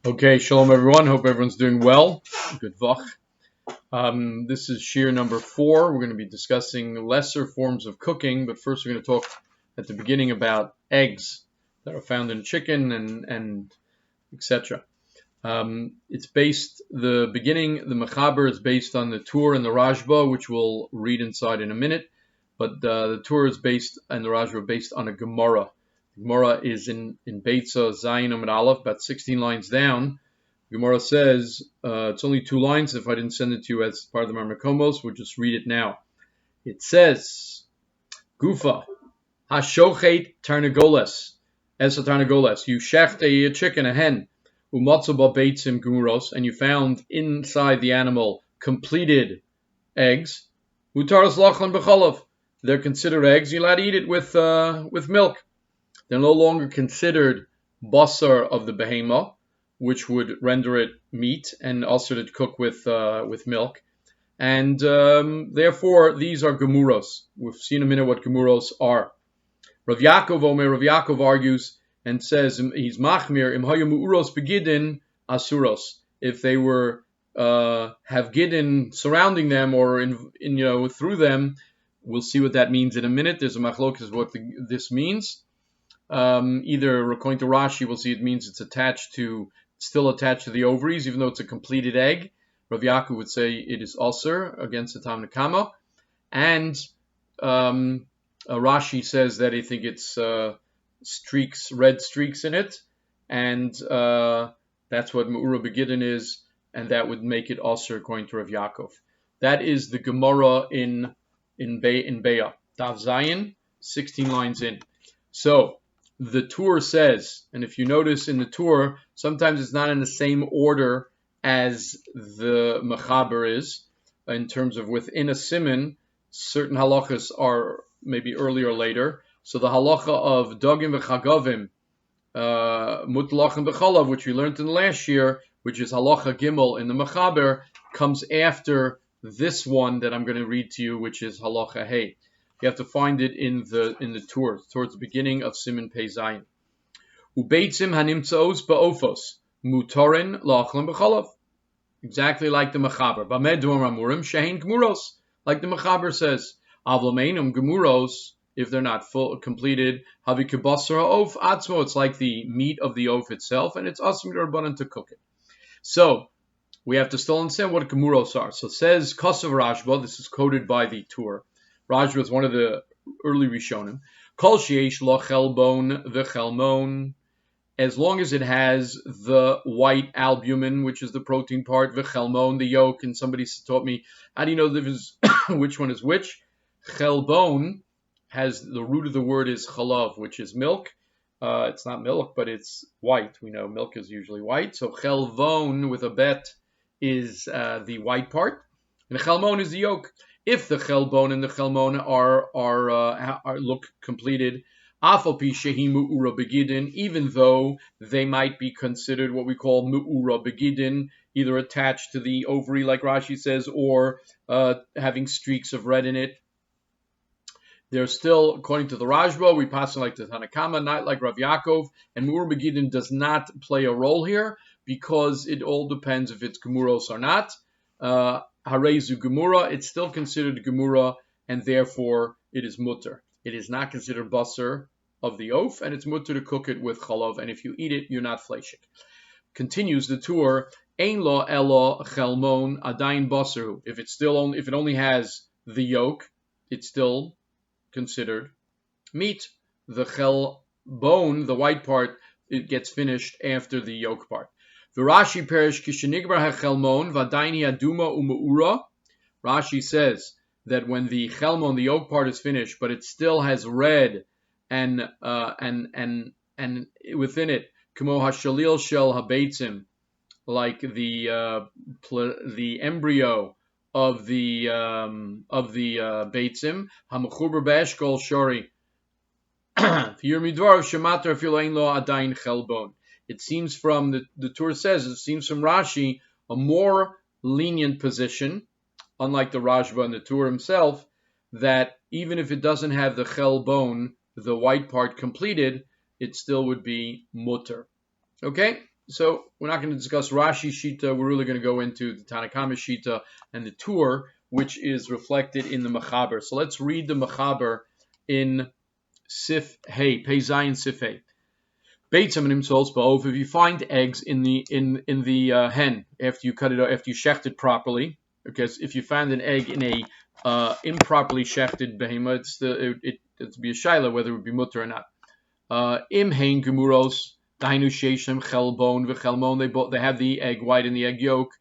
Okay, shalom everyone. Hope everyone's doing well. Good vach. This is Shiur number 4. We're going to be discussing lesser forms of cooking, but first we're going to talk at the beginning about eggs that are found in chicken and etc. The Mechaber is based on the Tur and the Rashba, which we'll read inside in a minute, but the Tur is based and the Rashba based on a Gemara. Gemara is in Beitza Zayin Amud Aleph, about 16 lines down. Gemara says, it's only 2 lines. If I didn't send it to you as part of the Marmakomos, we'll just read it now. It says, Gufa, Hashochet Tarnagoles, Esa Tarnagoles, you shecht a chicken, a hen, Umatzo ba beitzim gemuros, and you found inside the animal completed eggs, Utaras lachlan b'chalav, they're considered eggs, you're allowed to eat it with milk. They're no longer considered basar of the behema, which would render it meat, and also to cook with milk. And therefore, these are gemuros. We've seen in a minute what gemuros are. Rav Yaakov argues and says, he's machmir, im hayu mu'uros begidin asuros. If they were have gidin surrounding them or in through them, we'll see what that means in a minute. There's a machlokas what this means. Either according to Rashi, we'll see it means it's still attached to the ovaries, even though it's a completed egg. Rav Yaakov would say it is aser against the Tam Nekama. And Rashi says that I think it's red streaks in it, and that's what Me'ura Begidin is, and that would make it aser according to Rav Yaakov. That is the Gemara in Be'ah. Daf Zayin, 16 lines in. So the Tur says, and if you notice in the Tur, sometimes it's not in the same order as the Mechaber is, in terms of within a siman, certain halachas are maybe earlier or later. So the halacha of Dogim v'Chagavim, Mutlachim b'Chalav, which we learned in the last year, which is halacha Gimel in the Mechaber, comes after this one that I'm going to read to you, which is halacha Hey. You have to find it in the Tur, towards the beginning of Siman Pei Zayin. Ubeitzim hanimtzaos ba'ofos, mutorin la'achlan b'chalav. Exactly like the Mechaber. Bamed duam ramurim shehin gemuros, like the Mechaber says. Avlameinum gemuros, if they're not completed, havi kibasar ha'of atzmo. It's like the meat of the oaf itself, and it's asur d'rabbanan to cook it. So we have to still understand what gemuros are. So it says Kosav Rashba. This is quoted by the Tur. Raj was one of the early Rishonim. Kol sheyesh lo chelbon v'chelmon, as long as it has the white albumin, which is the protein part, v'chelmon, the yolk. And somebody taught me, how do you know which one is which? Chelbon has the root of the word is chalav, which is milk. It's not milk, but it's white. We know milk is usually white. So chelvon with a bet is the white part, and the chelmon is the yolk. If the chelbon and the chelmon are look completed, afal pi shehi mu'ura begidin, even though they might be considered what we call mu'ura begidin, either attached to the ovary, like Rashi says, or having streaks of red in it, they're still, according to the Rashba, we pass on like the Tanakama, not like Rav Yaakov, and mu'ura begidin does not play a role here because it all depends if it's gemuros or not. Harezu Gemura, it's still considered Gemura, and therefore it is mutter. It is not considered basar of the oaf, and it's mutter to cook it with chalav, and if you eat it, you're not fleshik. Continues the Tur, Ein lo elo chelmon adayin basaru. If it only has the yolk, it's still considered meat. The chelbon, the white part, it gets finished after the yolk part. Rashi perish kishenigbar hachelmon v'adaini aduma u'meura. Rashi says that when the chelmon, the yolk part, is finished, but it still has red and within it, kamo hashalil shel habeitzim, like the embryo of the beitzim, hamechuber be'eshkol shori. Yirmidvar shematar afil ein lo adain chelbon. It seems from the Tur says, it seems from Rashi, a more lenient position, unlike the Rashba and the Tur himself, that even if it doesn't have the chelbon, the white part completed, it still would be mutter. Okay? So we're not going to discuss Rashi Shita. We're really going to go into the Tanakama Shita and the Tur, which is reflected in the Mechaber. So let's read the Mechaber in Sif Hey, Pei Zayin Sif Hey. If you find eggs in the hen after you cut it, after you shecht it properly, because if you find an egg in a improperly shechted behema, it's be a shaila whether it would be mutter or not. Im hein gemuros dainu sheishem chelbon v'chelmon. They have the egg white and the egg yolk.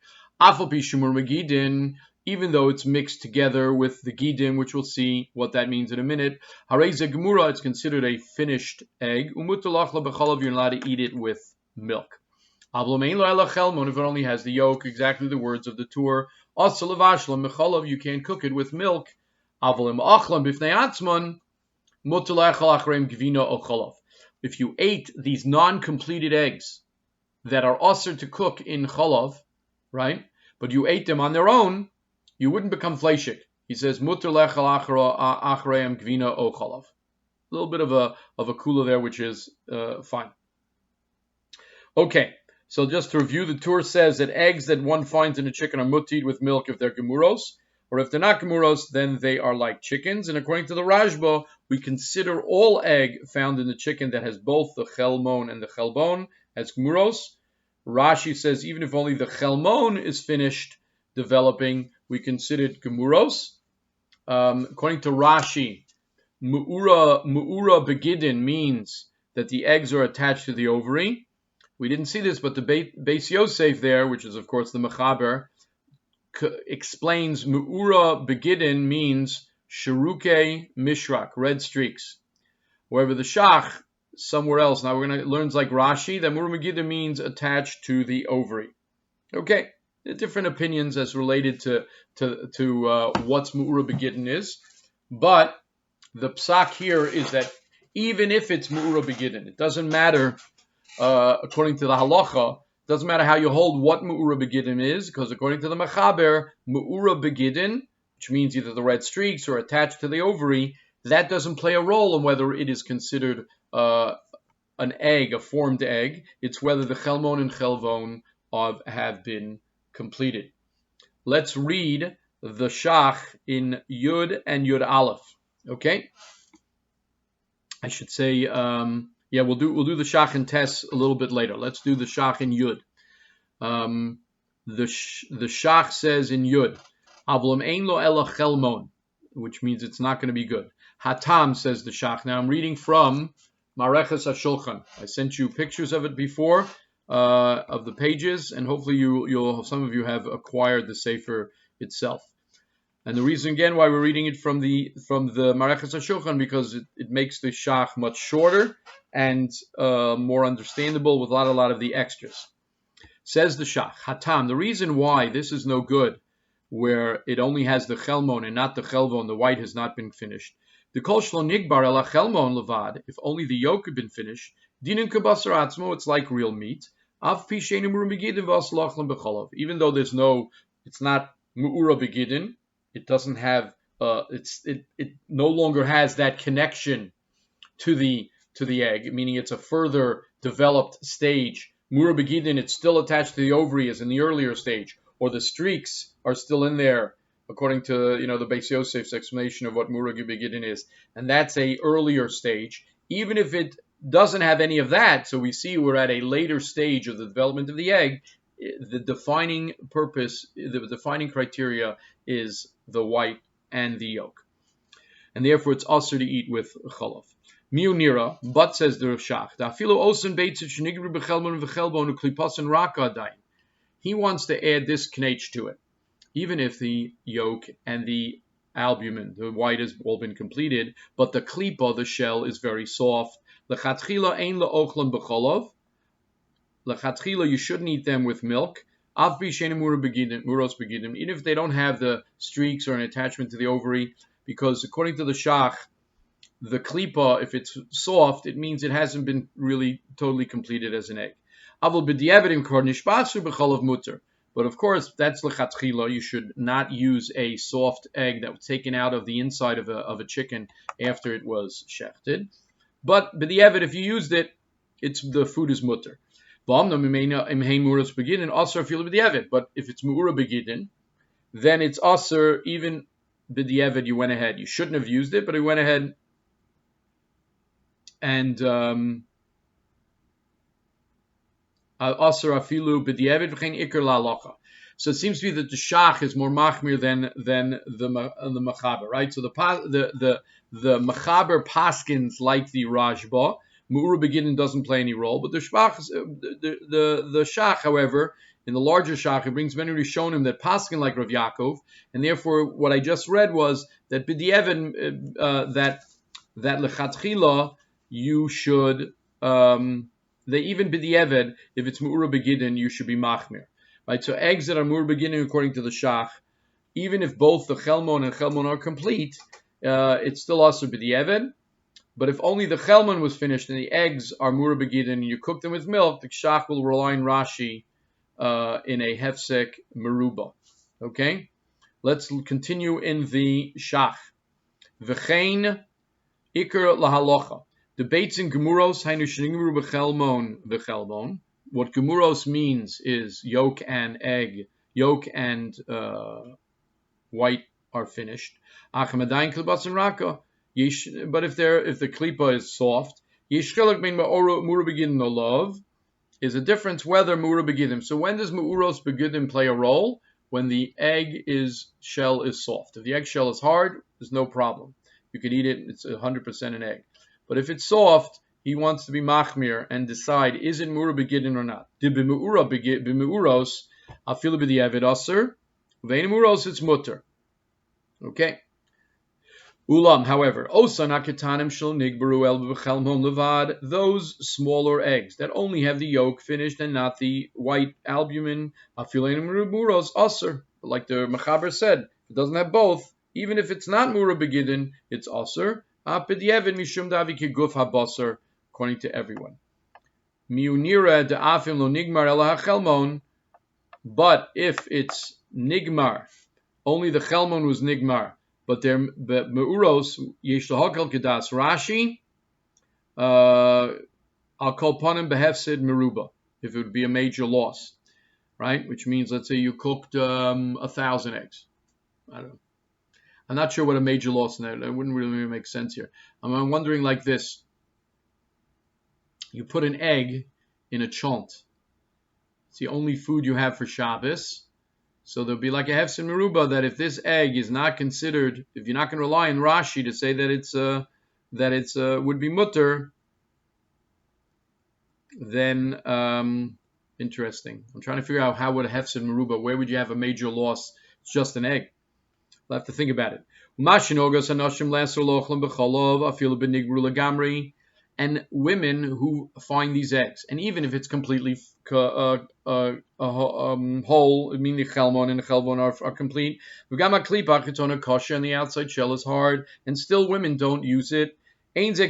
Afal pi shemur megidin, even though it's mixed together with the gidin, which we'll see what that means in a minute. Hareze gemura, it's considered a finished egg. Umutalach lebecholov, you're allowed to eat it with milk. Avlomein lo ela chelmon, if it only has the yolk, exactly the words of the Tur. Also levashlam mecholov, you can't cook it with milk. Avlim achlam bifnei atzman. If you ate these non-completed eggs that are usher to cook in cholov, right? But you ate them on their own, you wouldn't become fleishik. He says mutter lechal achreim gvina o cholov. A little bit of a kula there, which is fine. Okay, so just to review, the Tur says that eggs that one finds in a chicken are mutid with milk if they're gemuros. Or if they're not gemuros, then they are like chickens. And according to the Rashba, we consider all egg found in the chicken that has both the chelmon and the chelbon as gemuros. Rashi says even if only the chelmon is finished developing, we consider it gemuros. According to Rashi, mu'ura begidin means that the eggs are attached to the ovary. We didn't see this, but the Beis Yosef there, which is of course the Mechaber, explains Mu'ura Begidin means Shiruke Mishrak, red streaks. However, the Shach, somewhere else, now we're going to learn like Rashi, that Mu'ura Begidin means attached to the ovary. Okay, different opinions as related to what's Mu'ura Begidin is, but the psak here is that even if it's Mu'ura Begidin, it doesn't matter, according to the halacha, doesn't matter how you hold what Mu'ura Begidin is, because according to the Mechaber, Mu'ura Begidin, which means either the red streaks or attached to the ovary, that doesn't play a role in whether it is considered an egg, a formed egg. It's whether the chelmon and chelvon have been completed. Let's read the Shach in Yud and Yud Aleph. Okay? I should say... we'll do the Shach and Tes a little bit later. Let's do the Shach in Yud. The Shach says in Yud, Avlam ein lo ela chelmon, which means it's not going to be good. Hatam, says the Shach. Now I'm reading from Mareches HaShulchan. I sent you pictures of it before, of the pages, and hopefully some of you have acquired the Sefer itself. And the reason again why we're reading it from the Mareches HaShulchan, because it makes the Shach much shorter and more understandable with a lot of the extras. Says the Shach, Hatam, the reason why this is no good, where it only has the chelmon and not the chelvon, the white has not been finished. The kol shlo nigbar ela chelmon levad, if only the yolk had been finished, dinin kabasar atzmo, it's like real meat. Av pi sheinu mu'ura begidin v'as lachlan b'cholov. Even though it's not mu'ura begidin, it doesn't have, it no longer has that connection to the egg, meaning it's a further developed stage. Mu'ura begidin, it's still attached to the ovary as in the earlier stage, or the streaks are still in there, according to the Beis Yosef's explanation of what Mu'ura begidin is, and that's a earlier stage. Even if it doesn't have any of that, so we see we're at a later stage of the development of the egg. The defining purpose, the defining criteria is the white and the yolk, and therefore it's also to eat with cholov. Miunira, but says the Shach, he wants to add this knetch to it, even if the yolk and the albumin, the white, has all been completed, but the klipa, the shell, is very soft. Lechatchila ein le'ochlan b'cholov. Lechatchila, you shouldn't eat them with milk. Av b'shenim muros begidim, even if they don't have the streaks or an attachment to the ovary, because according to the Shach, the klipa, if it's soft, it means it hasn't been really totally completed as an egg. Avol b'di'evedim kor nishbatsu b'cholov mutter. But of course, that's lechatchila. You should not use a soft egg that was taken out of the inside of a chicken after it was shechted. But b'di'evid, if you used it, the food is mutter. But if it's Mu'ura Begidin, then it's Aser even B'di'evid. You went ahead. You shouldn't have used it, but you went ahead and Aser Afilu B'di'evid V'chein Iker La'alacha. So it seems to be that the Shach is more machmir than the Mechaber, right? So the Mechaber paskins like the Rajba. Mu'ura Begidin doesn't play any role, but the Shach, however, in the larger Shach, it brings many Rishonim that paskin like Rav Yaakov, and therefore what I just read was that B'di'evid, that lechatchila you should that even B'di'evid, if it's Mu'ura Begidin, you should be machmir. Right, so eggs that are Mu'ura Begidin according to the Shach, even if both the Chelmon and Chelmon are complete, it's still also B'di'evid. But if only the Chelmon was finished and the eggs are Mu'ura Begidin and you cook them with milk, the Shach will rely on Rashi in a Hefsek Meruba. Okay? Let's continue in the Shach. V'chein Iker Lahalocha. Debates in Gemuros, Hainu Shnigmuru B'Chelmon V'Chelmon. What Gemuros means is yolk and egg, yolk and white are finished. But if the klipa is soft, is a difference whether Mu'ura Begidim. So when does Mu'uros Begidim play a role? When the shell is soft. If the eggshell is hard, there's no problem. You can eat it, it's 100% an egg. But if it's soft, he wants to be machmir and decide, is it Mu'ura Begidin or not? B'Mu'uros, afilu b'di'evid aser, v'ein Mu'uros, it's mutter. Okay. Ulam, however, osan aketanim shel nigbaru el b'chelmon levad, those smaller eggs that only have the yolk finished and not the white albumin, afilu Mu'uros aser. Like the Mechaber said, it doesn't have both. Even if it's not Mu'ura Begidin, it's aser. B'di'evid mishum davi kiguf habasar. According to everyone. Miunira da'afim lo nigmar ela hachelmon. But if it's nigmar, only the chelmon was nigmar, but me'uros yesh lahakel kedas Rashi al kol panim behefsid meruba. If it would be a major loss, right? Which means, let's say you cooked 1,000 eggs. I don't know. I'm not sure what a major loss in that. It wouldn't really make sense here. I'm wondering like this. You put an egg in a chont. It's the only food you have for Shabbos. So there'll be like a hefsin meruba that if this egg is not considered, if you're not going to rely on Rashi to say that it's would be mutter, then interesting. I'm trying to figure out how would a hefsin meruba, where would you have a major loss? It's just an egg. We'll have to think about it. And women who find these eggs, and even if it's completely whole, meaning the chelmon and the chelmon are complete, it's on a kosher and the outside shell is hard, and still women don't use it. That's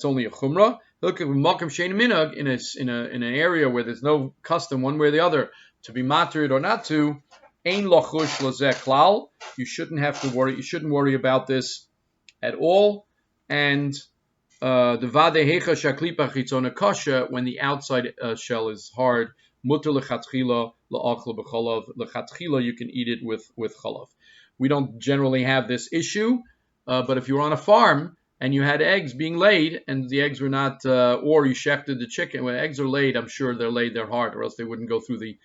only a chumrah. Look at makom shein minhag in an area where there's no custom one way or the other to be matered or not to. Ein lachush lazeh klal. You shouldn't have to worry. You shouldn't worry about this at all. And the vade hecha shaklipa chitzona kasha, when the outside shell is hard, mutter lechatchila laachla b'cholav. Lechatchila, you can eat it with cholav. We don't generally have this issue, but if you were on a farm and you had eggs being laid and the eggs were not, or you shechted the chicken, when eggs are laid, I'm sure they're laid, they're hard, or else they wouldn't go through the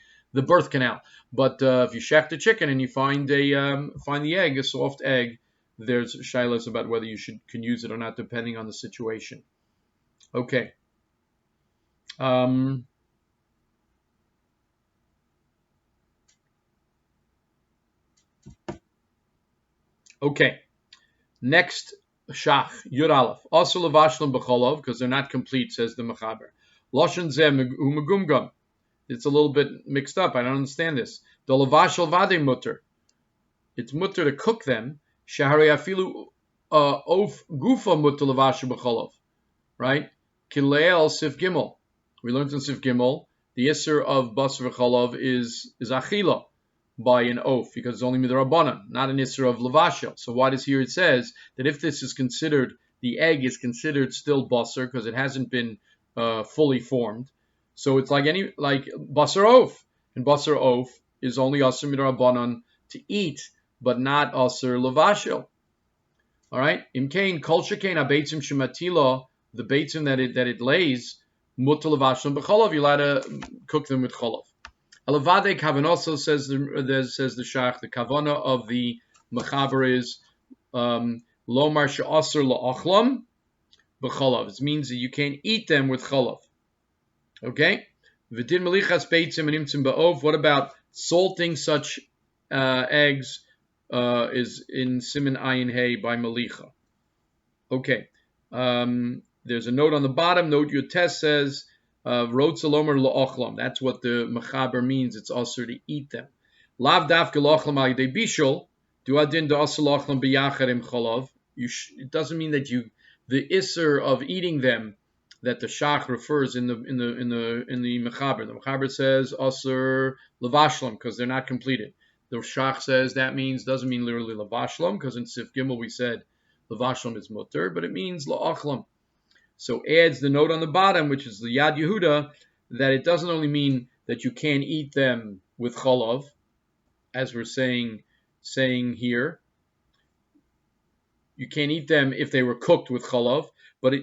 birth canal. But if you shecht a chicken and you find the egg, a soft egg, there's shilas about whether you can use it or not, depending on the situation. Okay. Okay. Next shach yud aleph. Also levashlam b'cholov, because they're not complete, says the Mechaber. Loshen zeh umegumgam. It's a little bit mixed up. I don't understand this. The levashal vade mutter. It's mutter to cook them. Shahari afilu of gufa mutter levashal b'cholov. Right? Kileel sif gimel. We learned in sif gimel the isser of basar v'cholov is achila by an oath, because it's only midrabanan, not an isser of levashal. So why does here it says that if this is considered, the egg is considered still basar because it hasn't been fully formed. So it's like basar oaf, and basar oaf is only asur midrabanan to eat, but not asur levashil. All right. Imkain kol shekain abeitzim shematilo, the beitzim that it lays, mutar levashlim b'cholav. You're allowed to cook them with cholav. Alavade kavan also says the shach. The kavana of the mechaber is lomar she'asur la'achlam b'cholav. It means that you can't eat them with cholav. Okay. V'din melichas beitzim and imtzim ba'ov. What about salting such eggs? Is in Siman Ayin Hey by Malicha. Okay. There's a note on the bottom. Note your test says Rot Salomer La'ochlam. That's what the Mechaber means. It's also to eat them. Lav Dafka La'ochlam Ayidei Bishul. Du Adin Da'asar La'ochlam B'Yacharim Cholav. It doesn't mean that the Isser of eating them that the Shach refers in the Mechaber. The Mechaber says Asur Levashlam because they're not completed. The Shach says that doesn't mean literally Lavashlam, because in Sif Gimel we said Lavashlam is mutter, but it means La'achlam. So adds the note on the bottom, which is the Yad Yehuda, that it doesn't only mean that you can't eat them with chalav, as we're saying here. You can't eat them if they were cooked with chalav, but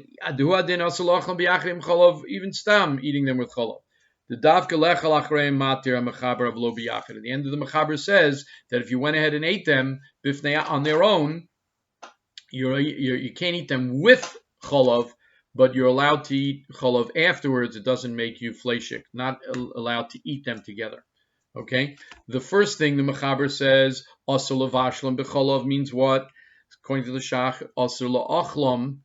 even stam eating them with chalav. The davka lechal achrei matir mechaber of lo biyachid. At the end of the mechaber says that if you went ahead and ate them on their own, you can't eat them with cholav, but you're allowed to eat cholav afterwards. It doesn't make you fleishik. Not allowed to eat them together. Okay. The first thing the mechaber says asur levashlam b'cholav means what? According to the shach, asur la'achlam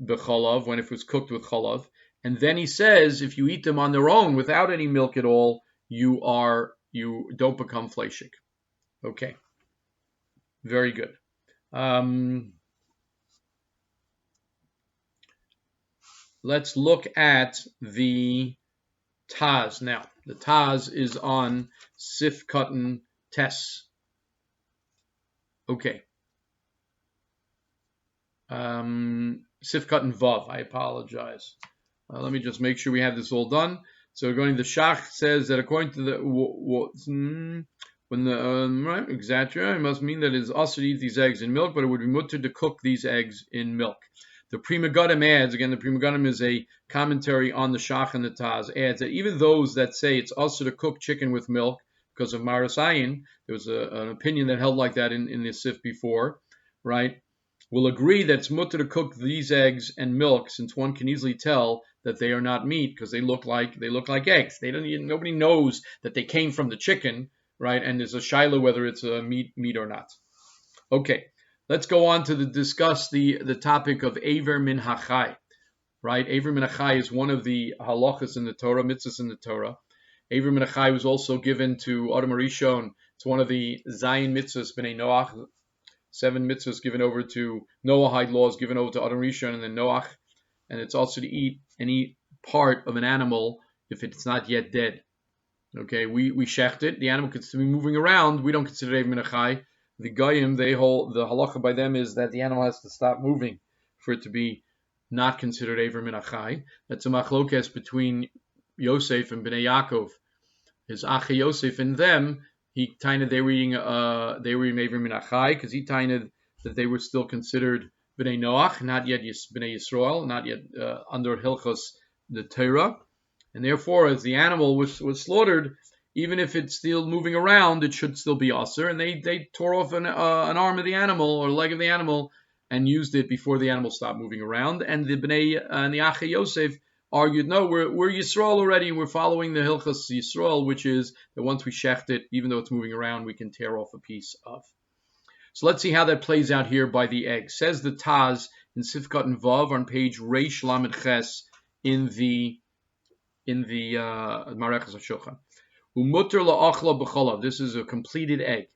b'cholav when it was cooked with cholav. And then he says, if you eat them on their own without any milk at all, you don't become fleishik. Okay, very good. Let's look at the Taz now. The Taz is on Sif Katan Tes. Okay. Sif Katan Vav. I apologize. Let me just make sure we have this all done. So the Shach says that according to right, exactly, it must mean that it is also to eat these eggs in milk, but it would be mutter to cook these eggs in milk. The Pri Megadim adds, again, the Pri Megadim is a commentary on the Shach and the Taz, adds that even those that say it's also to cook chicken with milk because of Maras Ayin, there was an opinion that held like that in the Sif before, right? Will agree that it's mutter to cook these eggs and milk, since one can easily tell that they are not meat because they look like eggs. Nobody knows that they came from the chicken, right? And there's a shaila whether it's a meat or not. Okay, let's go on to discuss the topic of Aver min hachai, right? Aver min hachai is one of the halachas in the Torah, mitzvahs in the Torah. Aver min hachai was also given to Adam Rishon. It's one of the Zayin mitzvahs b'nei Noach. 7 mitzvahs given over to Noahide laws given over to Adam Rishon and then Noach, and it's also to eat any part of an animal if it's not yet dead. Okay, we shecht it. The animal could still be moving around. We don't consider it min hachai. The goyim, they hold the halacha by them is that the animal has to stop moving for it to be not considered aver min hachai. That's a machlokes between Yosef and Bnei Yaakov. His achi Yosef and them. He tainted they were eating aver min hachai because he tainted that they were still considered b'nei Noach, not yet b'nei Yisrael, not yet under Hilchos the Torah, and therefore as the animal was slaughtered, even if it's still moving around, it should still be asur. And they tore off an arm of the animal or leg of the animal and used it before the animal stopped moving around. And the b'nei and the Achi Yosef argued, no, we're Yisrael already. We're following the Hilchos Yisrael, which is that once we shecht it, even though it's moving around, we can tear off a piece of. So let's see how that plays out here by the egg. Says the Taz in Sifkat and Vav on page Reish Lamed Ches in the Mareches HaShulchan. Umutter la'achla b'cholav. This is a completed egg.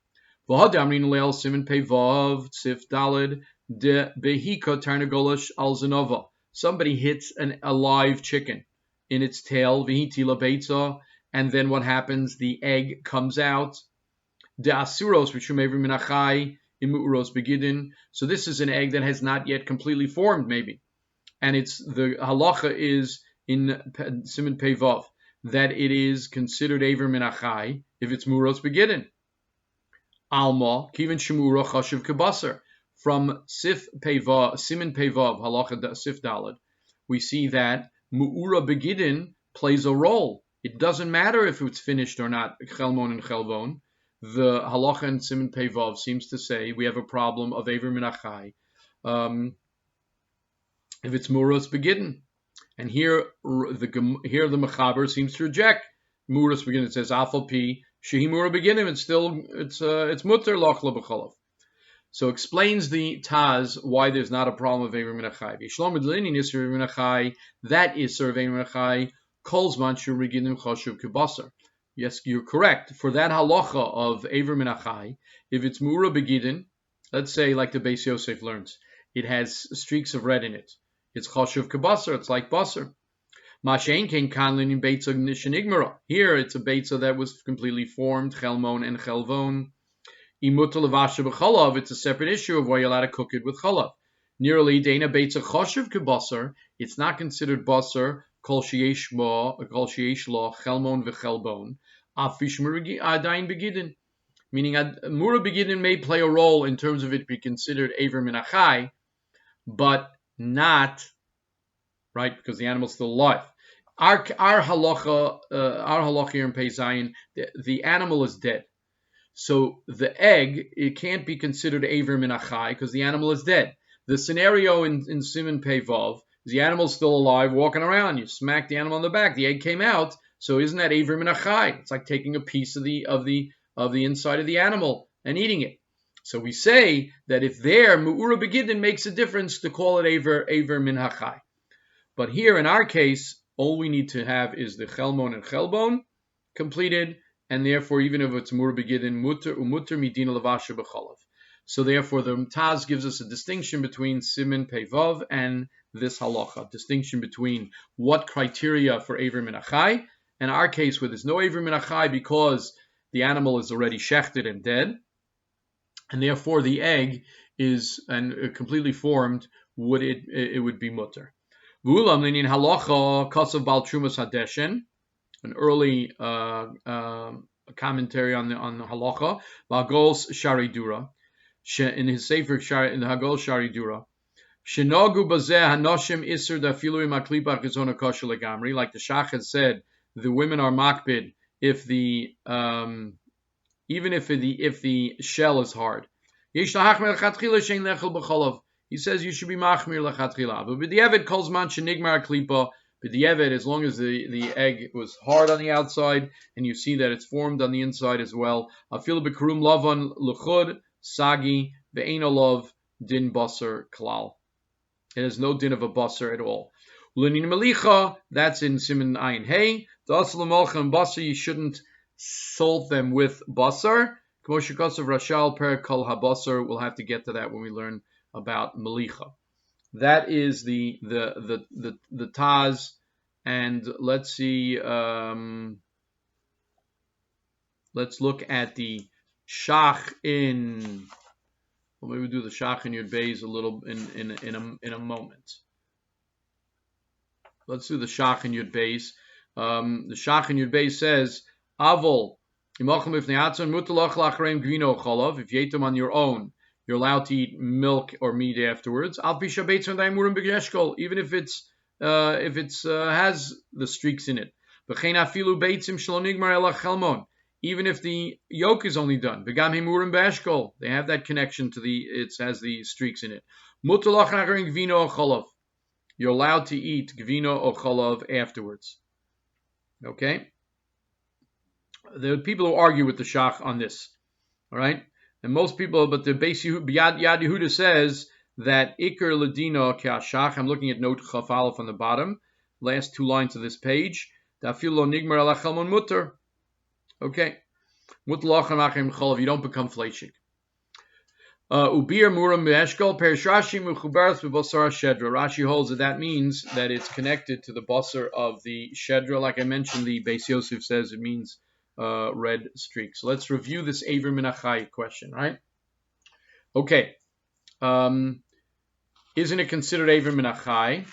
V'hadamrin le'el simin pei Vav Sif Daled de behika tarnagolish al zenova. Somebody hits a live chicken in its tail, v'hitila beitza, and then what happens? The egg comes out. De asuros v'shum aver min hachai imu'uros begidin. So this is an egg that has not yet completely formed, maybe, and it's the halacha is in Siman Pei Vav that it is considered Aver Min Achai if it's Muros Begidin. Alma, Kivin Shemura Chashiv Kabasar. From Siman Pei Vav, Halacha Sif Dalad, we see that Mu'ura Begidin plays a role. It doesn't matter if it's finished or not, Chelmon and Chelvon. The Halacha in Siman Pei Vav seems to say we have a problem of Aver Min Achai if it's Muros Begidin. And here the Mechaber seems to reject Muros Begidin. It says Afal Pi Shehi Mura Beginim. It's Mutter Lachla B'chalav. So explains the Taz why there's not a problem of Aver Min Achai. Yishlom Medlini Nisr Min Achai. That is Serve Aver Min Achai. Kolzman Shur Beginim Chashuv Kibasar. Yes, you're correct. For that halacha of Aver Min Achai, if it's Mura Begidin, let's say like the Beis Yosef learns, it has streaks of red in it. It's Chashuv Kibasar. It's like Basar. Mashen Ken Kanlin in Beitza Nishanigmara. Here it's a Beitza that was completely formed, Chelmon and Chelvon. Imuta Levasha B'chalav, it's a separate issue of why you're allowed to cook it with chalav. Nearly Dana Beitza Chashuv Kibasar, it's not considered Basar, Kol Sheyesh Lo, Chelmon V'Chelbon, Afish Adain Begidin. Meaning Mura Begidin may play a role in terms of it be considered Aver Min Achai, but not, right, because the animal's still alive. Our halacha here in Pei Zayin, the animal is dead. So the egg, it can't be considered Aver Min Achai because the animal is dead. The scenario in Siman Pei Vav is the animal's still alive, walking around. You smack the animal in the back, the egg came out. So isn't that Aver Min Achai? It's like taking a piece of the inside of the animal and eating it. So we say that if there Mu'ura Begidin makes a difference to call it Aver Min Achai. But here in our case, all we need to have is the Chelmon and Chelbon completed, and therefore even if it's Mu'ura Begidin, Mutter Midina Levasha B'chalav. So therefore the Taz gives us a distinction between Siman Pei Vav and this halacha, distinction between what criteria for Aver Min Achai, and our case where there's no Aver Min Achai because the animal is already shechted and dead, and therefore the egg is completely formed, it would be mutter. V'ulam l'inin halacha kasav bal trumas hadeshen, an early commentary on the halacha, Hagos Sharidura, in his sefer in the Hagos Sharidura, shenagu bazeh hanoshim iser dafilu imaklipa chizona kosher legamri, like the Shach has said, the women are makbid if the even if the shell is hard. He says you should be machmir lechatchila. But b'diavad kolzman shenigmar klipa. B'diavad, as long as the egg was hard on the outside and you see that it's formed on the inside as well. Afil b'karum lavan luchud sagi ve'enolov din basar klal. It has no din of a basar at all. Ulenin melicha, that's in Siman Ayin Hey. The asal malcha and basar, you shouldn't salt them with basar. K'moshikos of Rashal per kol habasar. We'll have to get to that when we learn about melicha. That is the Taz, and let's see. Let's look at the Shach in. Well, maybe we'll do the Shach in Yud Beis a little in a moment. Let's do the Shach in Yud Beis. The Shach in Yud Beis says, Avol. If you ate them on your own, you're allowed to eat milk or meat afterwards. Even if it's has the streaks in it. Even if the yolk is only done. They have that connection to it has the streaks in it. You're allowed to eat gvino or chalav afterwards. Okay? There are people who argue with the Shach on this. All right? And most people, but the Beis Yad Yehuda says that Iker Ladino Ke'ashach, I'm looking at note Chaf Aleph on the bottom, last two lines of this page, Dafil lo nigmar ala chelmon mutter. Okay. Mutter lachem achim chalav, you don't become fleishik. Ubir muram me'eshkol perish Rashi mechubaras b'basar shedra. Rashi holds that means that it's connected to the basar of the shedra. Like I mentioned, the Beis Yosef says it means red streaks. So let's review this Aver Min Achai question, right? Okay. Isn't it considered Aver Min Achai?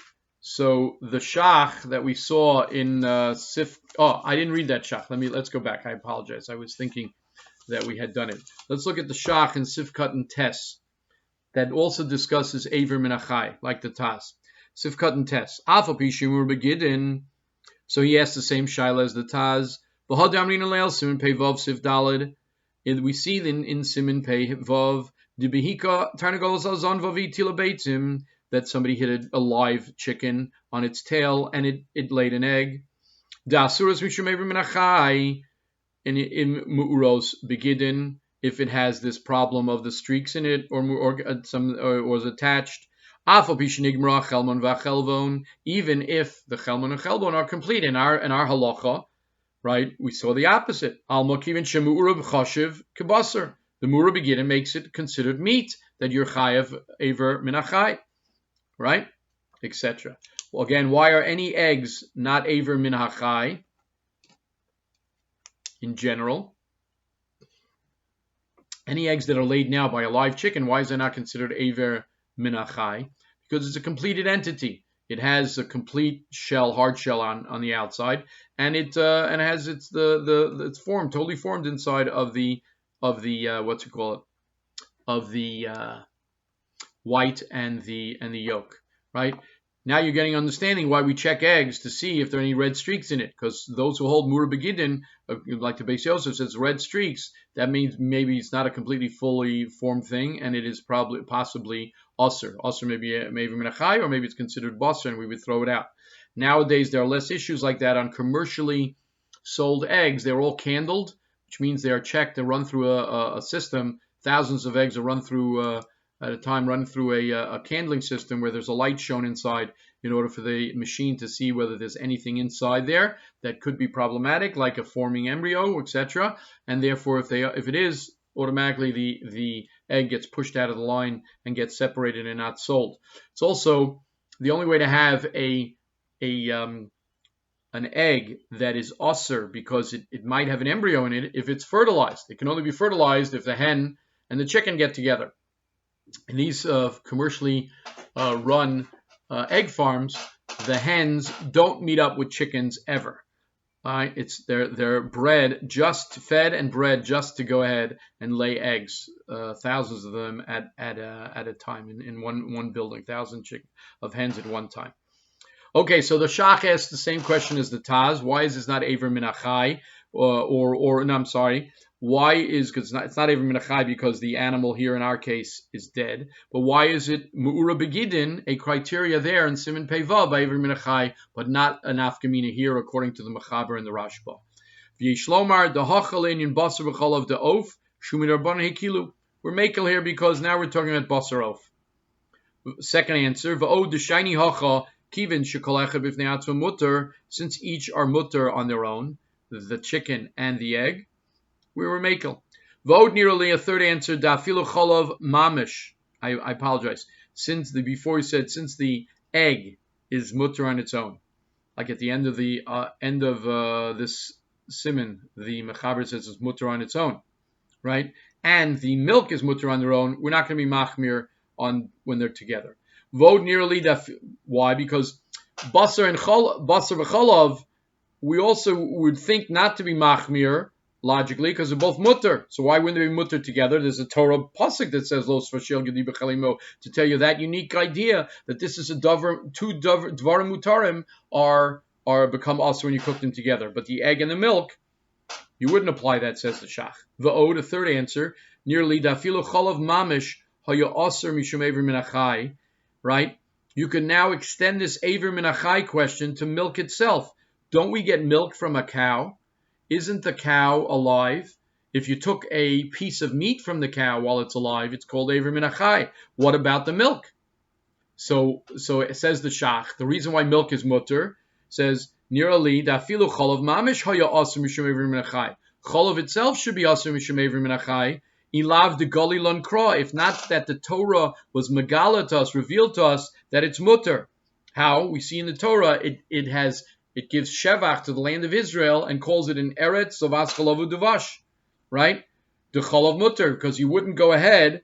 So the shach that we saw in Sif. Oh, I didn't read that shach. Let's go back. I apologize. I was thinking that we had done it. Let's look at the shach in Sifkat and Tes that also discusses Aver Minachai, like the Tas. Sifkat and Tes. Afal pi Shiur begidin. So he asked the same shaila as the Taz. V'hadamrin aleil simin pei vav sif dalid. We see in simin pei vav the behika tarnagolos azon vavi tila beitzim that somebody hit a live chicken on its tail and it laid an egg. Da asuras mishum Aver Minachai in mu'uros begidin if it has this problem of the streaks in it or was attached. Even if the chelmon and chelbon are complete in our halacha, right? We saw the opposite. The mura begidin makes it considered meat that you're chayav aver minachai, right? Etc. Well, again, why are any eggs not aver minachai in general? Any eggs that are laid now by a live chicken, why is it not considered aver minachai? Because it's a completed entity. It has a complete shell, hard shell on the outside, and it has it's formed, totally formed inside of the what's it call it, of the white and the yolk, right? Now you're getting understanding why we check eggs to see if there are any red streaks in it, because those who hold mura begidin, like the Beis Yosef says, red streaks, that means maybe it's not a completely fully formed thing, and it is possibly usr. Usr maybe minachai, or maybe it's considered basar, and we would throw it out. Nowadays, there are less issues like that on commercially sold eggs. They're all candled, which means they are checked and run through a system. Thousands of eggs are run through at a time, run through a candling system where there's a light shown inside in order for the machine to see whether there's anything inside there that could be problematic, like a forming embryo, etc. And therefore, if it is, automatically the egg gets pushed out of the line and gets separated and not sold. It's also the only way to have an egg that is usr, because it might have an embryo in it if it's fertilized. It can only be fertilized if the hen and the chicken get together. In these commercially run egg farms, the hens don't meet up with chickens ever. They're bred, just fed and bred just to go ahead and lay eggs, thousands of them at a time in one building, 1,000 of hens at one time. Okay, so the Shach asked the same question as the Taz. Why is this not Aver Minachai? Why is, because it's not Aver Minachai because the animal here in our case is dead, but why is it Mu'ura Begidin, a criteria there in Siman Pei Vav by Aver Minachai, but not an Afkamina here according to the Mechaber and the Rashba? V'yishlomar dehachal inyan basar v'chalav de'of shumid rabban hekilu. We're makel here because now we're talking about basar oaf. Second answer, v'od d'shayni hacha kivin shekol echad b'fnei atzma mutter, since each are mutter on their own, the chicken and the egg, we were makel. V'od nearly a third answer, dafilu chalav mamish. I apologize. Since the egg is mutter on its own, like at the end of this siman, the mechaber says it's mutter on its own, right? And the milk is mutter on their own. We're not going to be machmir on when they're together. V'od nearly why? Because basar v'chalav, we also would think not to be machmir logically, because they're both mutter. So why wouldn't they be mutter together? There's a Torah pasuk that says Lo Sfashil Gedi B'Chalimo to tell you that unique idea that this is two dvarim mutarim are become also when you cook them together. But the egg and the milk, you wouldn't apply that, says the Shach. V'od, a third answer, nearly dafilu chalav mamish haya aser mishum aver minachai, right? You can now extend this aver minachai question to milk itself. Don't we get milk from a cow? Isn't the cow alive? If you took a piece of meat from the cow while it's alive, it's called Aver Minachai. What about the milk? So it says the Shach, the reason why milk is mutter, says, Nirali, dafilu cholav mamish haya aser mishum Aver Minachai. Cholav itself should be aser mishum Aver Minachai. Ilav de gali lon kra, if not that the Torah was megala to us, revealed to us that it's mutter. How? We see in the Torah, it gives shevach to the land of Israel and calls it an eretz of askalavu devash, right? The chalav mutter, because you wouldn't go ahead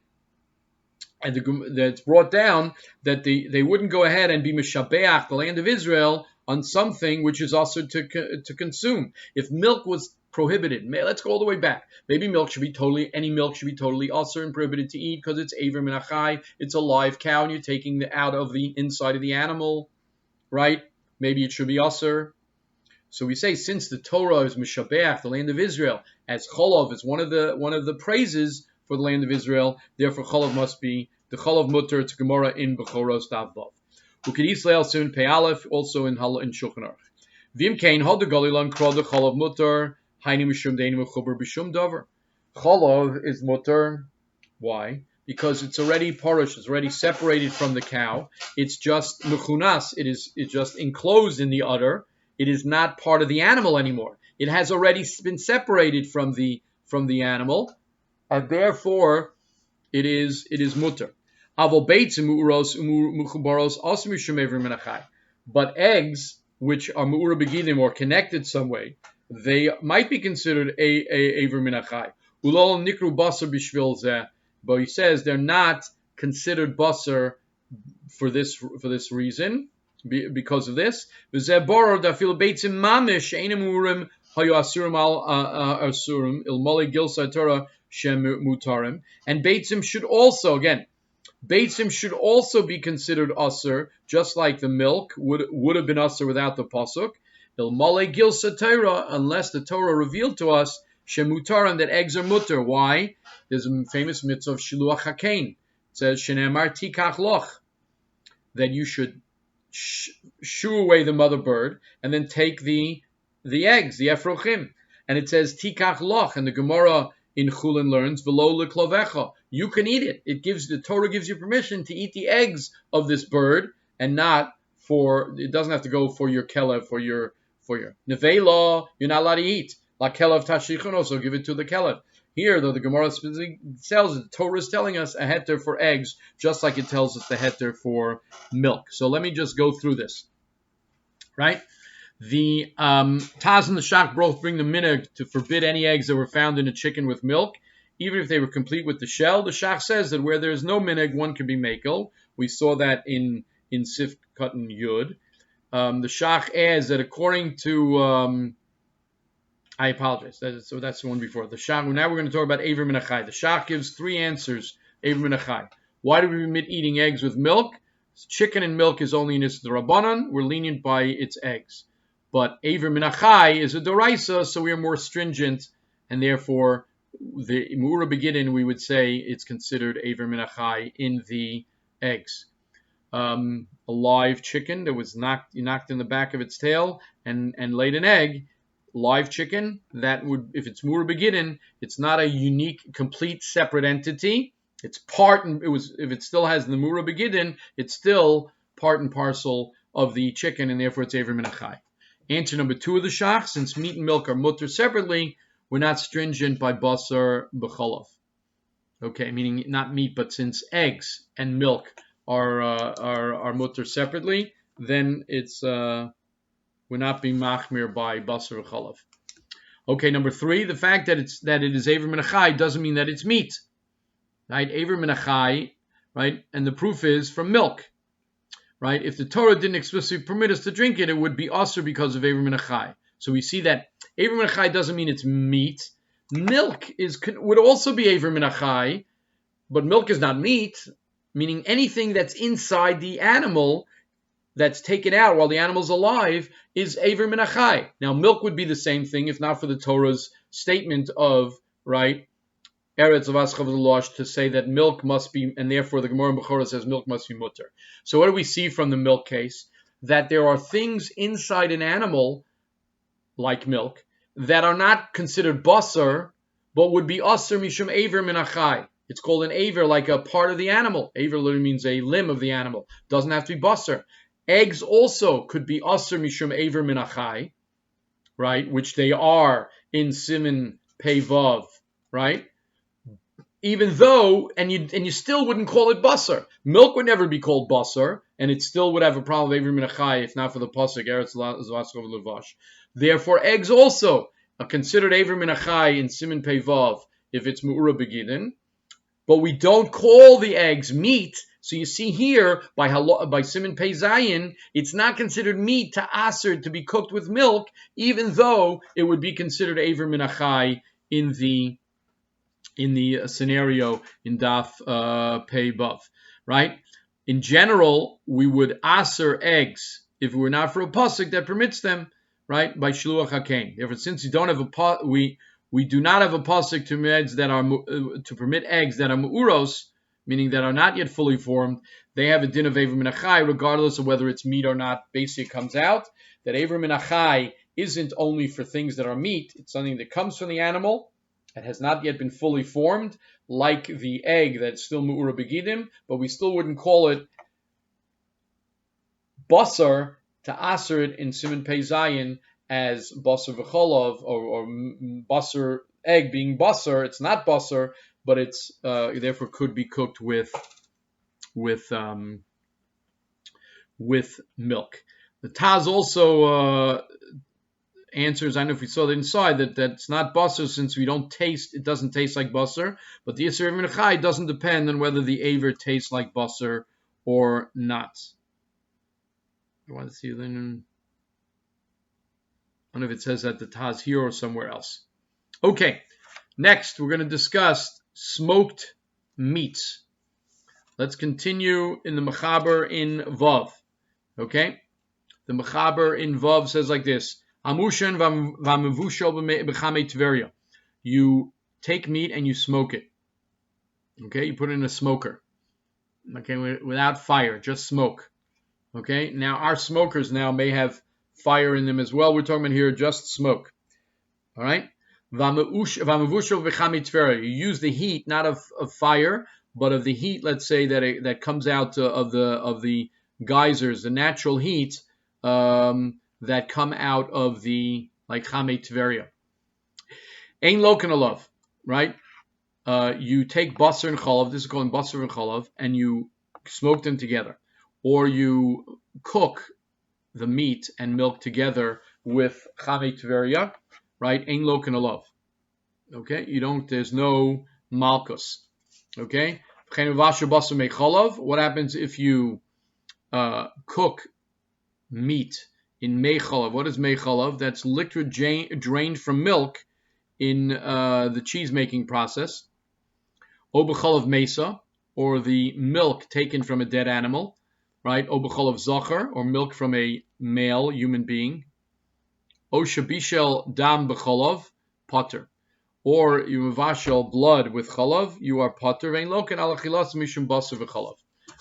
and that's brought down that they wouldn't go ahead and be mishabeach the land of Israel on something which is also to consume. If milk was prohibited, let's go all the way back. Maybe any milk should be totally also and prohibited to eat because it's aver min achai, it's a live cow, and you're taking out of the inside of the animal, right? Maybe it should be also. So we say, since the Torah is mishabeach the land of Israel, as cholov is one of the praises for the land of Israel, therefore cholov must be the cholov mutter. It's Gemara in Bechoros Dav Vav. Uked Yisrael soon Pei Aleph, also in Shulchan Aruch. Vim kain hod the galilan krod the cholov mutter haini mishum deinu mechuber b'shum davar. Cholov is mutter. Why? Because it's already parish, it's already separated from the cow. It's just mechunas. It's just enclosed in the udder. It is not part of the animal anymore. It has already been separated from the animal, and therefore it is mutter. But eggs, which are mu'ura beginim or connected some way, they might be considered a aver min achai. Ulol nikru basar bishvil zeh, but he says they're not considered basar for this reason. Because of this, and beitzim should also be considered asur, just like the milk would have been asur without the pasuk. Unless the Torah revealed to us shemutarim that eggs are mutter. Why? There's a famous mitzvah of shiluach hakein. It says shenemar tikach loch, that you should shoo away the mother bird and then take the eggs, the efrochim. And it says tikach loch, and the Gemara in Chulin learns v'lo leklovecha. You can eat it. The Torah gives you permission to eat the eggs of this bird, and not it doesn't have to go for your kelev, for your nevela. You're not allowed to eat la kelev tashichon, so give it to the kelev. Here, though, the Gemara specifically tells us, the Torah is telling us a heter for eggs, just like it tells us the heter for milk. So let me just go through this. Right? The Taz and the Shach both bring the minhag to forbid any eggs that were found in a chicken with milk, even if they were complete with the shell. The Shach says that where there is no minhag, one can be makel. We saw that in Sif Katan Yud. The Shach adds that according to... I apologize. That's the one before. The Shach. Now we're going to talk about aver min achai. The Shach gives three answers. Aver min achai. Why do we permit eating eggs with milk? Chicken and milk is only in its Rabbanan. We're lenient by its eggs. But aver min achai is a doraisa, so we are more stringent, and therefore the mu'ura begidin, we would say it's considered aver min achai in the eggs. A live chicken that was knocked in the back of its tail and laid an egg. Live chicken, that would, if it's mu'ura begidin, it's not a unique, complete, separate entity. It's part, and if it still has the mu'ura begidin, it's still part and parcel of the chicken, and therefore it's aver min achai. Answer number 2 of the Shach: since meat and milk are mutter separately, we're not stringent by basar b'cholav. Okay, meaning not meat, but since eggs and milk are mutter separately, then it's we're not being machmir by basar v'cholav. Okay, number 3, the fact that it is aver min achai doesn't mean that it's meat, right? Aver min achai, right? And the proof is from milk, right? If the Torah didn't explicitly permit us to drink it, it would be asur because of aver min achai. So we see that aver min achai doesn't mean it's meat. Milk would also be aver min achai, but milk is not meat, meaning anything that's inside the animal that's taken out while the animal's alive is aver min achai. Now, milk would be the same thing if not for the Torah's statement of, right, Eretz Avaschav Losh, to say that milk must be, and therefore the Gemara in Bechorah says milk must be mutter. So what do we see from the milk case? That there are things inside an animal, like milk, that are not considered basar, but would be asur mishum aver min achai. It's called an aver, like a part of the animal. Aver literally means a limb of the animal. Doesn't have to be basar. Eggs also could be asur mishum aver min achai, right? Which they are in Siman Pei Vav, right? Even though, and you still wouldn't call it basar. Milk would never be called basar, and it still would have a problem with aver min achai if not for the pasuk Eretz Vaskov Levash. Therefore, eggs also are considered aver min achai in Siman Pei Vav if it's mu'ura begidin. but we don't call the eggs meat. So you see here, by Simon Pei Zayin, it's not considered meat to aser to be cooked with milk, even though it would be considered Aver Min Achai in the scenario in Daf Pei Bav, right? In general, we would aser eggs if it were not for a pasuk that permits them, right? By Shiluach HaKain. Therefore, since we don't have we do not have a pasuk to permit eggs that are mu'uros, meaning that are not yet fully formed. They have a din of Aver Min Achai, regardless of whether it's meat or not. Basically, it comes out that Aver Min Achai isn't only for things that are meat; it's something that comes from the animal. It has not yet been fully formed, like the egg that's still mu'ura begidim, but we still wouldn't call it basar to aser it in Siman Pei Zayin as basar v'cholov or basar egg being basar. It's not basar, but it's therefore could be cooked with milk. The Taz also answers, I don't know if we saw that inside, that's not basar since we don't taste, it doesn't taste like basar, but the Yisur Min Achai doesn't depend on whether the aver tastes like basar or not. I want to see then. I don't know if it says that the Taz here or somewhere else. Okay, next we're going to discuss smoked meats. Let's continue in the Mechaber in Vav. Okay, the Mechaber in Vav says like this. Amushan v'amevushal b'chamei Tveria. You take meat and you smoke it. Okay, you put it in a smoker. Okay, without fire, just smoke. Okay, now our smokers now may have fire in them as well. We're talking about here just smoke. All right, v'amevushal b'chamei Tveria. You use the heat not of fire, but of the heat. Let's say that comes out of the geysers, the natural heat. That come out of the, like Chamei Tveria. Ein loken alav, right? You take basar and chalav, this is called basar and chalav, and you smoke them together. Or you cook the meat and milk together with Chamei Tveria, right? Ein loken alav. Okay? There's no malchus. Okay? What happens if you cook meat in mei chalav? What is mei chalav? That's liquid drained from milk in the cheese making process. O b'chalav mesa, or the milk taken from a dead animal, right? O b'chalav zachar, or milk from a male human being. O shabishel dam b'chalav, potter. Or you mavashel blood with chalav, you are potter. Vein loken ala chilas mishum basar v'chalav.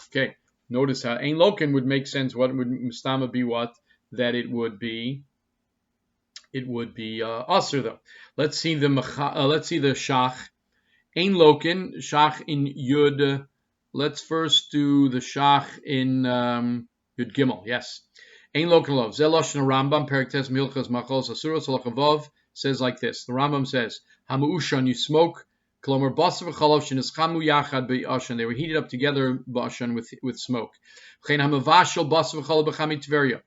Okay, notice how ein loken would make sense. What would mustama be? What? That it would be aser though. Let's see the shach. Ein loken shach in yud. Let's first do the shach in yud gimel. Yes. Ein loken lov. Zel lashon Rambam perik tes milchas machos asuros halachavav says like this. The Rambam says hamuushan, you smoke. Klomer basar v'chalav shenischamu yachad be'ashan. They were heated up together b'ashan with smoke. V'chein hamavashel basar v'chalav b'chamei Tveria.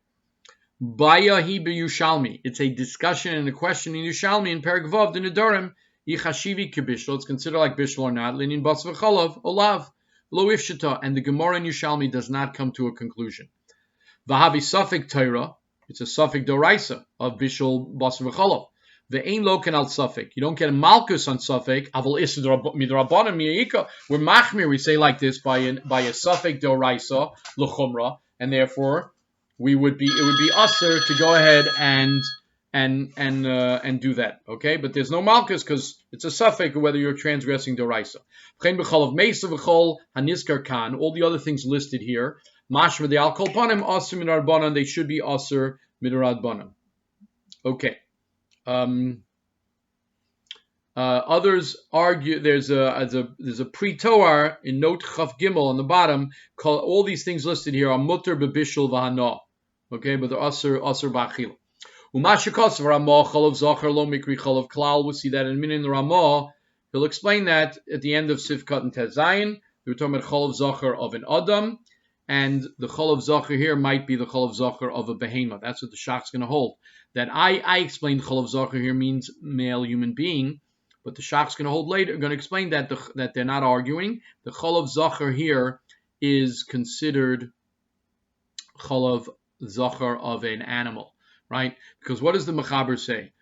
Bayahi b'Yushalmi. It's a discussion and a question in Yushalmi in Perek Vav the Nedarim. Yichashivi kibishlo. It's considered like bishlo or not. Linin basar v'chalav olav lo ifshita. And the Gemara in Yushalmi does not come to a conclusion. Vahavi safek Torah. It's a safek doraisa of bishlo basar v'chalav. The ein loken al safek. You don't get a malchus on safek. Aval isud midrabanan miyika. We're machmir. We say like this by a safek doraisa l'chumra, and therefore it would be usher to go ahead and do that. Okay, but there's no malchus because it's a safek whether you're transgressing doraisa. All the other things listed here, mashma the al kol panim aser midrabanan, they should be aser midrabanan. Okay. Others argue there's a pre-toar in note chaf gimel on the bottom. All these things listed here are mutter bebishul v'hana. Okay, but they're aser b'achil. Umashikos v'ramah chalav zachar lo mikri chalav klal. We'll see that in a minute in the Ramah. He'll explain that at the end of Sifkat and Tezayin. We're talking about chalav zachar of an adam, and the chalav zachar here might be the chalav zachar of a behema. That's what the shach's going to hold. That I explained chalav zachar here means male human being, But the Shach's going to hold later, going to explain that that they're not arguing. The cholav zachar here is considered cholav zachar of an animal, right? Because what does the Mechaber say?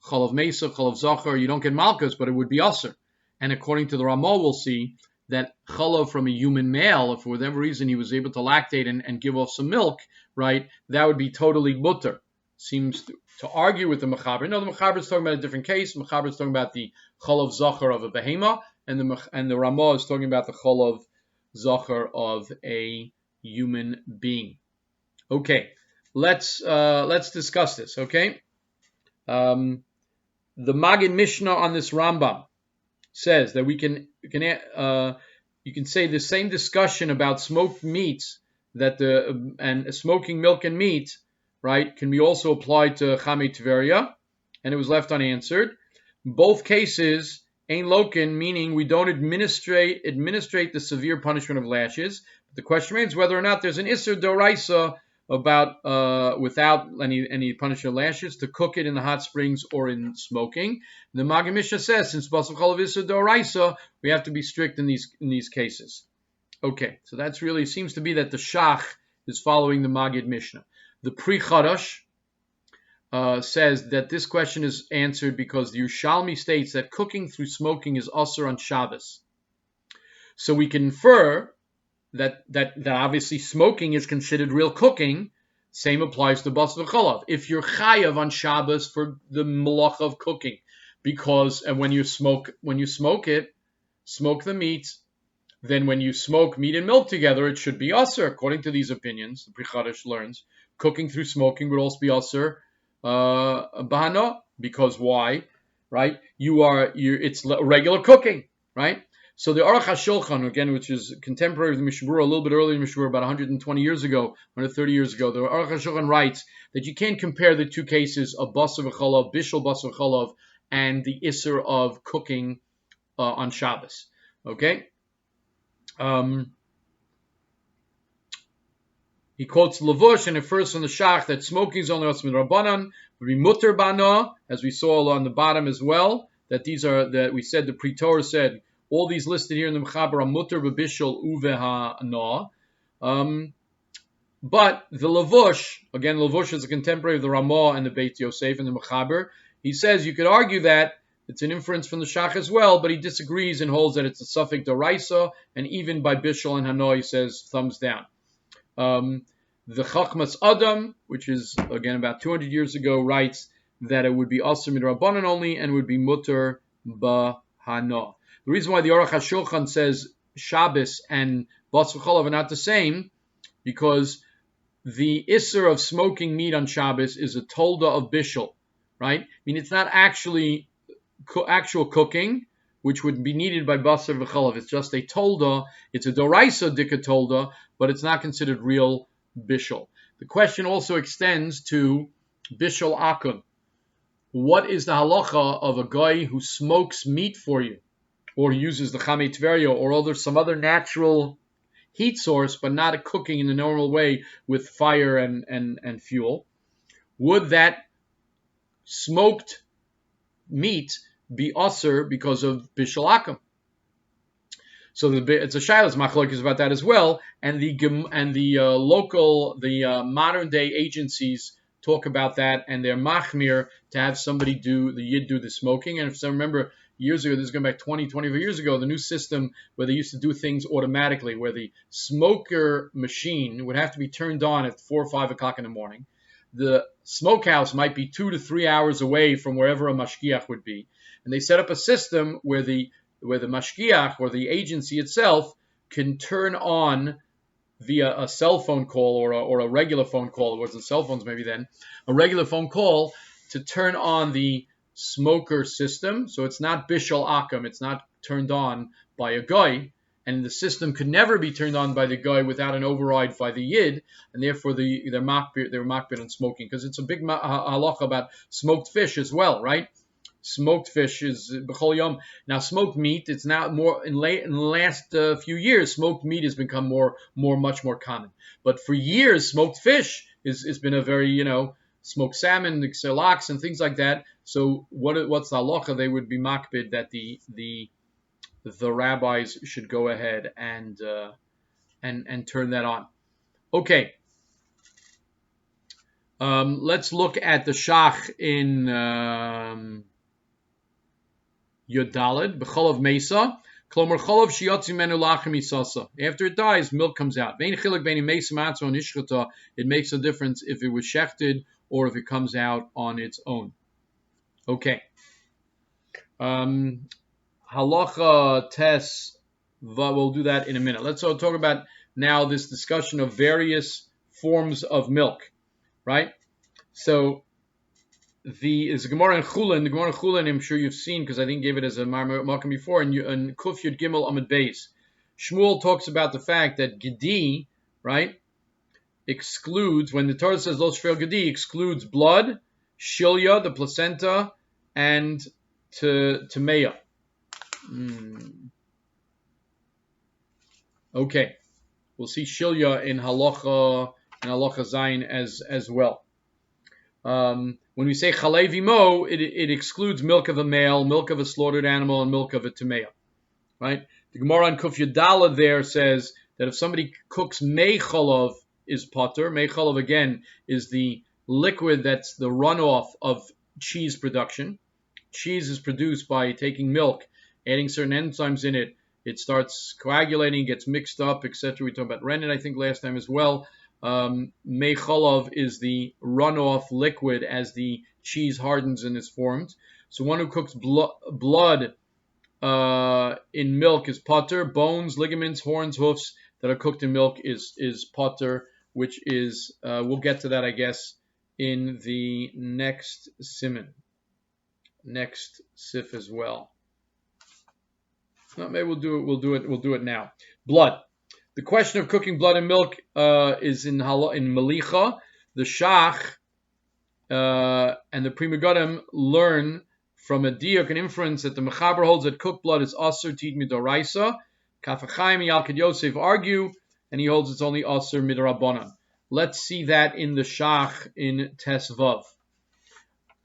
Cholav mesa, cholav zachar, you don't get malchus, but it would be aser. And according to the Ramah, we'll see that cholav from a human male, if for whatever reason he was able to lactate and give off some milk, right, that would be totally mutter. Seems to argue with the Mechaber. No, the Mechaber is talking about a different case. The Mechaber is talking about the cholav zachar of a behema, and the Ramah is talking about the cholav zachar of a human being. Okay, let's discuss this. Okay, the Maggid Mishnah on this Rambam says that you can say the same discussion about smoked meats and smoking milk and meat, right, can be also applied to Chamei Tveria, and it was left unanswered. Both cases, ein lokin, meaning we don't administrate the severe punishment of lashes. But the question remains whether or not there's an Isser Doraisa about without any punishment of lashes to cook it in the hot springs or in smoking. The Maggid Mishnah says since Basar Cholav Isser Doraisa, we have to be strict in these cases. Okay, so that's really seems to be that the Shach is following the Maggid Mishnah. The Pri Chadash says that this question is answered because the Yerushalmi states that cooking through smoking is asur on Shabbos. So we can infer that obviously smoking is considered real cooking. Same applies to basar v'cholav. If you're chayav on Shabbos for the malach of cooking, because when you smoke the meat, then when you smoke meat and milk together, it should be asur. According to these opinions, the Pri Chadash learns cooking through smoking would also be asur bahana, because why? Right? It's regular cooking, right? So the Aruch HaShulchan, again, which is contemporary of the Mishnah Berurah, a little bit earlier in Mishnah Berurah, about 120 years ago, 130 years ago, the Aruch HaShulchan writes that you can't compare the two cases of basar v'cholav, bishul basar v'cholav, and the isser of cooking on Shabbos. Okay? He quotes Lavush and infers from the Shach that smoking is only Osmin Rabbanan, would be mutter bana, as we saw on the bottom as well, that we said, the Pri Torah said, all these listed here in the Mechaber are mutter b'bishul uveha na. But the Lavush, again, Lavush is a contemporary of the Ramah and the Beit Yosef and the Mechaber. He says you could argue that it's an inference from the Shach as well, but he disagrees and holds that it's a suffix deraisa, and even by bishul and hana, he says thumbs down. The Chachmas Adam, which is again about 200 years ago, writes that it would be asur midrabanan only and would be mutter b'hana. The reason why the Aruch HaShulchan says Shabbos and basar v'cholav are not the same, because the isser of smoking meat on Shabbos is a tolda of bishul, right? I mean, it's not actually actual cooking, which would be needed by basar v'cholav. It's just a tolda. It's a doraisa dika tolda, but it's not considered real bishul. The question also extends to bishul akun. What is the halacha of a guy who smokes meat for you, or uses the Chamei Tveria or some other natural heat source, but not a cooking in the normal way with fire and fuel? Would that smoked meat be asur because of bishul akum? So it's a shaylas machlokes about that as well, and the modern day agencies talk about that, and they're machmir to have somebody do the smoking. And if I remember years ago, this is going back 25 years ago, the new system where they used to do things automatically, where the smoker machine would have to be turned on at 4 or 5 o'clock in the morning. The smokehouse might be 2 to 3 hours away from wherever a mashgiach would be, and they set up a system where the mashgiach or the agency itself can turn on via a cell phone call or a regular phone call. It wasn't cell phones maybe then. A regular phone call to turn on the smoker system. So it's not bishul akum. It's not turned on by a guy. And the system could never be turned on by the guy without an override by the yid. And therefore they're makbid on smoking. Because it's a big halacha about smoked fish as well, right? Smoked fish is b'chol yom. Now, smoked meat, it's now more in the last few years, smoked meat has become much more common. But for years, smoked fish has been a very, smoked salmon, lox, and things like that. So what's the halacha? They would be makbid that the rabbis should go ahead and turn that on. Okay. Let's look at the shach in Yodalid, B'cholav Mesa. Klomer Cholav Shiyotzi Menu Lachem Isasa. After it dies, milk comes out. It makes a difference if it was shechted or if it comes out on its own. Okay. Halacha Tes, we'll do that in a minute. Let's talk about now this discussion of various forms of milk, right? So is Gemara in Chulin. The Gemara in Chulin, I'm sure you've seen because I think gave it as a markem before. And Kuf Yud Gimel Amud Beis, Shmuel talks about the fact that Gedi, right, excludes, when the Torah says Lo Shvel Gedi, excludes blood, Shilya, the placenta, and Tameya. Okay, we'll see Shilya in Halacha Zayin as well. When we say Chalei Vimo, it excludes milk of a male, milk of a slaughtered animal, and milk of a Tameya. Right? The Gemara on Kuf Yadala there says that if somebody cooks Mei Chalav is potter. Mei Chalav, again, is the liquid that's the runoff of cheese production. Cheese is produced by taking milk, adding certain enzymes in it. It starts coagulating, gets mixed up, etc. We talked about rennet, I think, last time as well. Mei Chalav is the runoff liquid as the cheese hardens and is formed. So one who cooks blood in milk is potter. Bones, ligaments, horns, hoofs that are cooked in milk is potter, which is, we'll get to that, I guess, in the next siman. Next sif as well. No, maybe we'll do it now. Blood. The question of cooking blood and milk is in Malicha. The Shach and the Pri Megadim learn from a diuk, an inference that the Mechaber holds that cooked blood is aser tit midoraisa. Kaf HaChaim and Yalkid Yosef argue, and he holds it's only aser midorabanan. Let's see that in the Shach in Tesvav.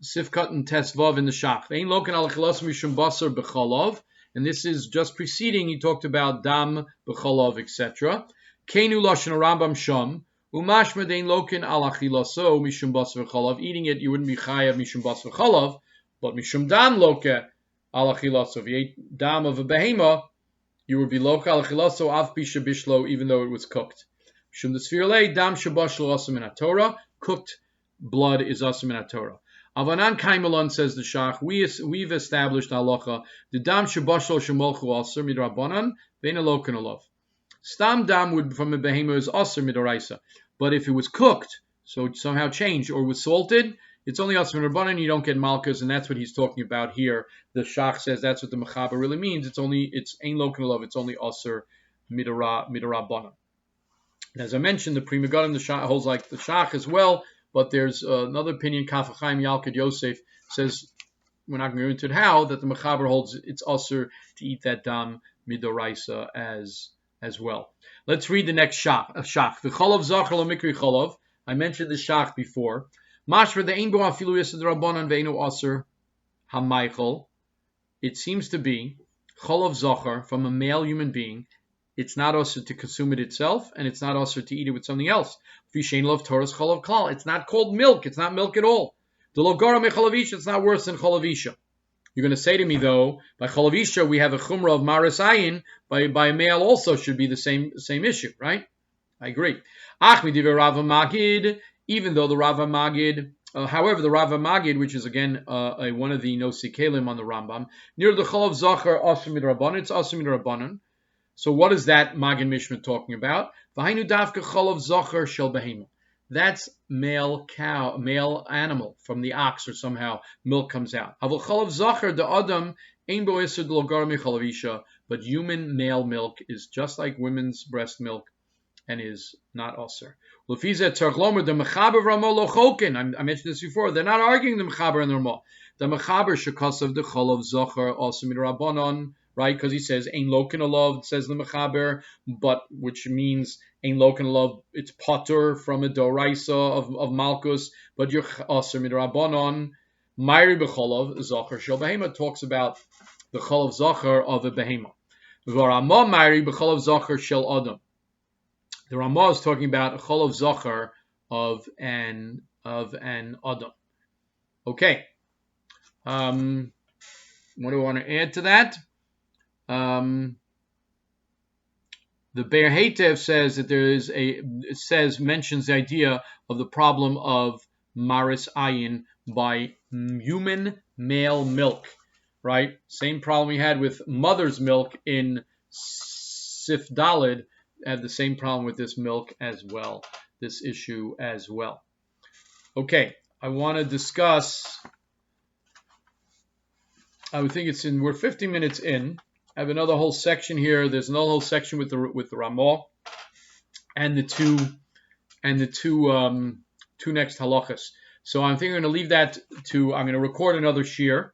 Sifkat and Tesvav in the Shach. Vein loken al chilas mishum basar b'chalav. And this is just preceding, he talked about dam, b'chalav, etc. Kenu lashon Rambam sham, umashma dein loken al achilaso mishum basar b'chalav. Eating it, you wouldn't be chayav mishum basar b'chalav, but mishum dam loke al achilaso. If you ate dam of a behema, you would be loke al achilaso av pisha bishlo, even though it was cooked. Mishum desfirle dam shabashlo asum in Torah. Cooked blood is asum in Torah. Avanan Kaimelon, says the Shach, we've established halacha, the dam shebashlo shemolchu aser midrabanan ve'naloken olav. Stam dam would from a behema is aser midoraisa, but if it was cooked, so somehow changed, or was salted, it's only aser midrabanan. You don't get malchus, and that's what he's talking about here. The Shach says that's what the Mechaber really means. It's ein loken olav. It's only aser midrabanan. As I mentioned, the Pri Megadim, the Shach holds like the Shach as well. But there's another opinion, Kaf HaChaim Yalkid Yosef says, we're not going to go into it how, that the Mechaber holds it's usher to eat that dam midoraisa as well. Let's read the next shach. V'cholav zachar lo mikri cholav. I mentioned the shach before. Mashra the ein bo afilu yesed rabbanan ve'enu aser hamaychol. It seems to be cholav zachar from a male human being. It's not usher to consume it itself, and it's not usher to eat it with something else. It's not called milk. It's not milk at all. It's not worse than cholavisha. You're going to say to me, though, by cholavisha we have a chumrah of maris ayin. By a male also should be the same issue, right? I agree. Even though the Rava Magid, however, the Rava Magid, which is again one of the Nosi Kalim on the Rambam, near the cholav zachar asur midrabanan, it's asur midrabanan. So what is that Magen Mishma talking about? V'hainu davka cholav zachar shel behema. That's male cow, male animal from the ox, or somehow milk comes out. Havol cholav zachar the adam ein bo iser d'logar michalavisha. But human male milk is just like women's breast milk, and is not aser. Lefiza terchlomer the mechaber ramo lo chokin. I mentioned this before. They're not arguing the mechaber and the ramo. The mechaber shekasav the cholav zachar aser midrabanan. Right, because he says ein loken olav, says the mechaber, but which means Ein loken love, it's potter from a doraisa of malchus, but you're aser midrabanon. Mayri b'cholov zocher shel behema talks about the cholov zocher of a behema. V'Ramah mayri b'cholov zocher shel adam. The Ramah is talking about a cholov zocher of an adam. Okay. What do I want to add to that? The Be'er Heitev says that mentions the idea of the problem of maris ayin by human male milk, right? Same problem we had with mother's milk in Sif Dalid, had the same problem with this milk as well, this issue as well. Okay, I want to discuss. I would think we're 50 minutes in. I have another whole section here. There's another whole section with the Ramah and the two next halachas. So I'm thinking I'm going to leave that I'm going to record another shiur,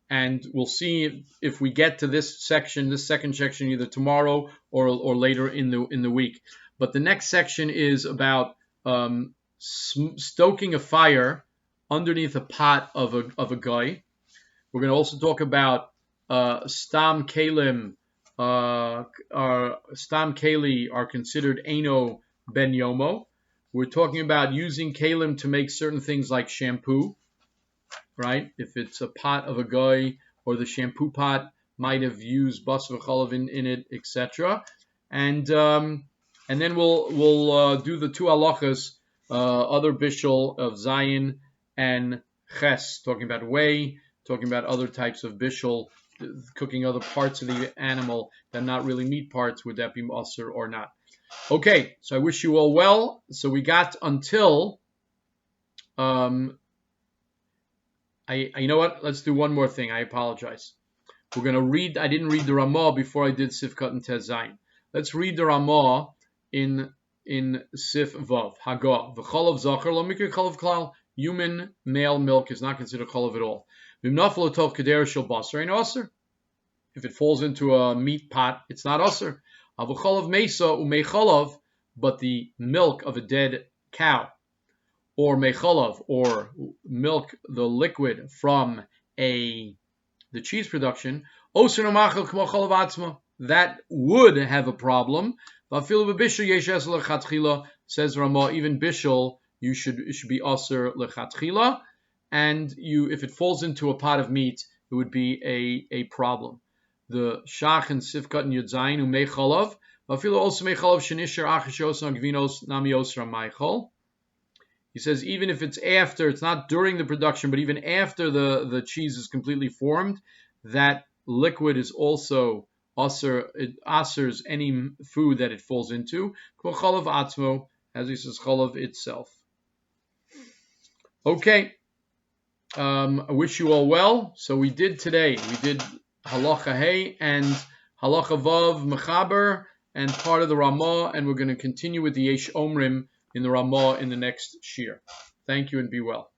and we'll see if we get to this second section, either tomorrow or later in the week. But the next section is about stoking a fire underneath a pot of a guy. We're going to also talk about stam kalim. Stam kali are considered eino ben yomo. We're talking about using kalim to make certain things like shampoo, right? If it's a pot of a guy, or the shampoo pot might have used basar v'chalav in it, etc. And then we'll do the two halachas, other bishul of zayin and ches, talking about whey, talking about other types of bishul, cooking other parts of the animal that are not really meat parts. Would that be asur or not? Okay, so I wish you all well. So we got until you know what? Let's do one more thing. I apologize. We're going to read. I didn't read the Ramah before I did Sifkat and Tez Zayin. Let's read the Ramah in Sif Vav. Hagah v'cholav zacher lo mikra cholav klal. Human male milk is not considered cholav at all. If it falls into a meat pot, it's not asur. But the milk of a dead cow, or mechalav, or milk, the liquid from the cheese production, that would have a problem. Says Ramah, even bishul, it should be asur lechatchila. And if it falls into a pot of meat, it would be a problem. The shach and sifkat and yudzayin umei chalav, v'afilu also mei chalav shenishar achashos nagvinos namios ramaichol. He says even if it's not during the production, but even after the cheese is completely formed, that liquid is also asur. It asurs any food that it falls into. Kol chalav atzmo, as he says, chalav itself. Okay. I wish you all well. So we did halacha hey and halacha vav mechaber and part of the Ramah, and we're going to continue with the yesh omrim in the Ramah in the next shiur. Thank you and be well.